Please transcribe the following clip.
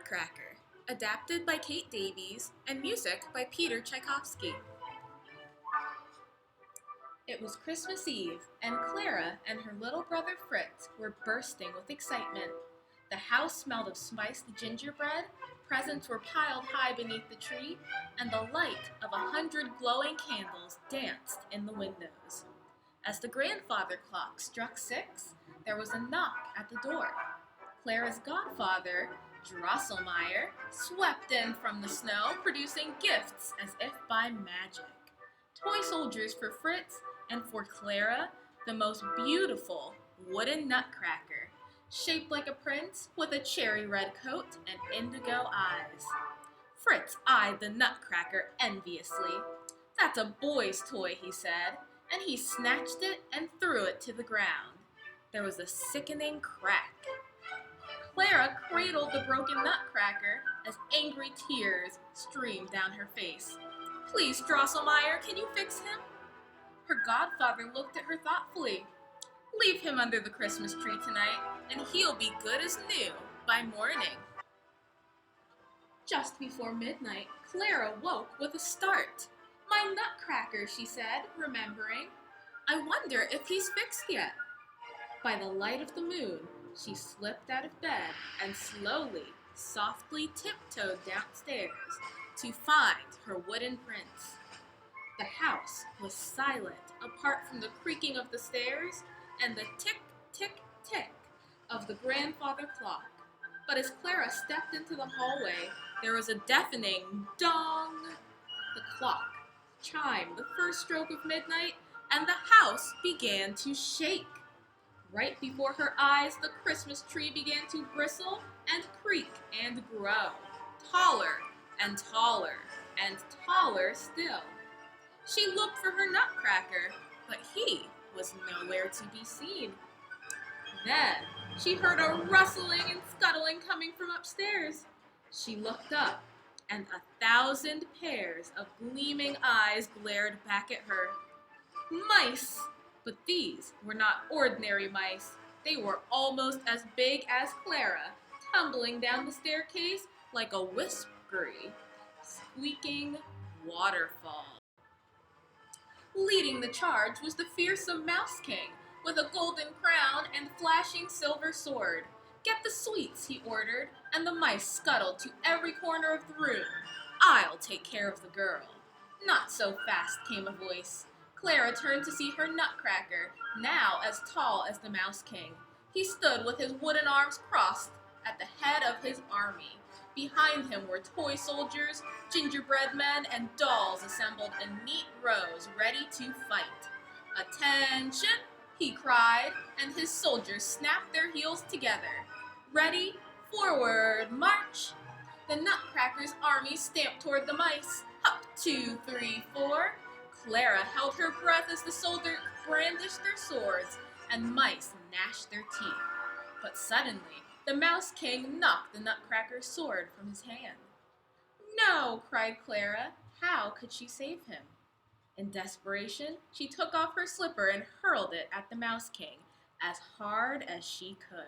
Nutcracker, adapted by Kate Davies and music by Peter Tchaikovsky. It was Christmas Eve, and Clara and her little brother Fritz were bursting with excitement. The house smelled of spiced gingerbread, presents were piled high beneath the tree, and the light of 100 glowing candles danced in the windows. As the grandfather clock struck 6, there was a knock at the door. Clara's godfather, Drosselmeyer, swept in from the snow, producing gifts as if by magic. Toy soldiers for Fritz, and for Clara, the most beautiful wooden nutcracker, shaped like a prince with a cherry red coat and indigo eyes. Fritz eyed the nutcracker enviously. "That's a boy's toy," he said, and he snatched it and threw it to the ground. There was a sickening crack. Clara cradled the broken nutcracker as angry tears streamed down her face. "Please, Drosselmeyer, can you fix him?" Her godfather looked at her thoughtfully. "Leave him under the Christmas tree tonight, and he'll be good as new by morning." Just before midnight, Clara woke with a start. "My nutcracker," she said, remembering. "I wonder if he's fixed yet." By the light of the moon, she slipped out of bed and slowly, softly tiptoed downstairs to find her wooden prince. The house was silent, apart from the creaking of the stairs and the tick, tick, tick of the grandfather clock. But as Clara stepped into the hallway, there was a deafening dong. The clock chimed the first stroke of midnight, and the house began to shake. Right before her eyes, the Christmas tree began to bristle and creak and grow, taller and taller and taller still. She looked for her nutcracker, but he was nowhere to be seen. Then she heard a rustling and scuttling coming from upstairs. She looked up, and 1,000 pairs of gleaming eyes glared back at her. Mice! But these were not ordinary mice. They were almost as big as Clara, tumbling down the staircase like a whispery, squeaking waterfall. Leading the charge was the fearsome Mouse King, with a golden crown and flashing silver sword. "Get the sweets," he ordered, and the mice scuttled to every corner of the room. "I'll take care of the girl." "Not so fast," came a voice. Clara turned to see her nutcracker, now as tall as the Mouse King. He stood with his wooden arms crossed at the head of his army. Behind him were toy soldiers, gingerbread men, and dolls assembled in neat rows, ready to fight. "Attention!" he cried, and his soldiers snapped their heels together. "Ready, forward, march!" The nutcracker's army stamped toward the mice. Up, 2, 3, 4. Clara held her breath as the soldiers brandished their swords, and mice gnashed their teeth. But suddenly, the Mouse King knocked the nutcracker's sword from his hand. "No!" cried Clara. How could she save him? In desperation, she took off her slipper and hurled it at the Mouse King as hard as she could.